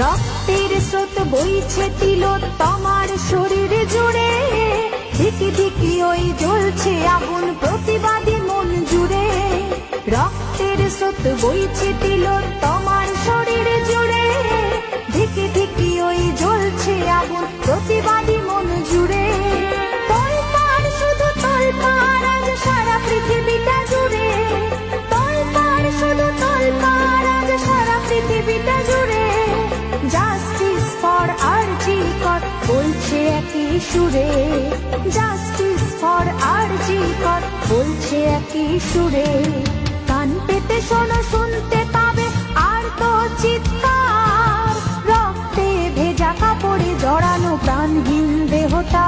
রক্তের স্রোত বইছে তিলোত্তমার শরীর জুড়ে, ধিকি ধিকি ওই জ্বলছে আগুন প্রতিবাদী মন জুড়ে। রক্তের স্রোত বইছে তিলোত্তমার শরীর জুড়ে, ধিকি ধিকি ওই জ্বলছে আগুন প্রতিবাদী মন জুড়ে। তোলপাড় শুধু তোলপাড় আজ সারা পৃথিবীটা জুড়ে, তোলপাড় শুধু তোলপাড় আজ সারা পৃথিবীটা জুড়ে। জাস্টিস ফর আরজি কর বলছে একই সুরে, জাস্টিস ফর আরজি কর বলছে একই সুরে। কান পেতে শোনো, শুনতে পাবে আর তো চিৎকার, রক্তে ভেজা কাপড়ে জড়ানো প্রাণহীন দেহটা।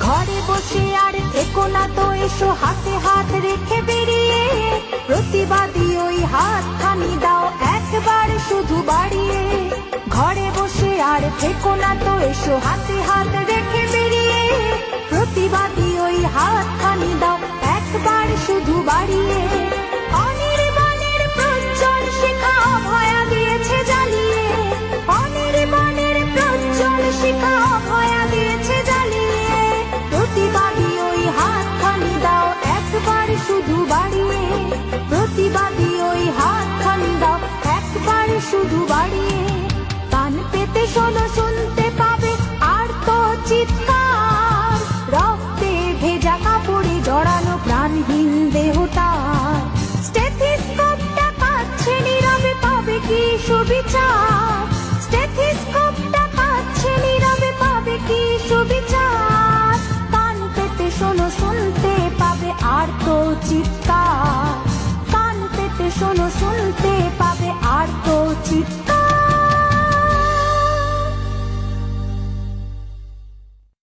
ঘরে বসে আর থেকো না তো, এসো হাতে হাত রেখে বেরিয়ে, প্রতিবাদী ওই হাতখানি দাও একবার শুধু বাড়িয়ে। ঘরে বসে আর থেকো না তো, এসো হাতে হাত রেখে বেরিয়ে, প্রতিবাদী ওই হাতখানি দাও একবার শুধু বাড়িয়ে। অনির্বাণের প্রজ্জ্বল শিখা অভয়া দিয়েছে জ্বালিয়ে, অনির্বাণের প্রজ্জ্বল শিখা অভয়া দিয়েছে জ্বালিয়ে। প্রতিবাদী ওই হাতখানি দাও একবার শুধু বাড়িয়ে, প্রতিবাদী ওই হাতখানি দাও একবার শুধু বাড়িয়ে। কান পেতে শোনো, শুনতে পাবে আর তো চিৎকার, রক্তে ভেজা কাপড়ে জড়ানো প্রাণহীন দেহটা। স্টেথিস্কোপটা কাঁদছে নীরবে, পাবে কি সুবিচার, স্টেথিস্কোপটা কাঁদছে নীরবে, পাবে কি সুবিচার। কান পেতে শোনো, শুনতে পাবে আর তো চিৎকার, কান পেতে শোনো, শুনতে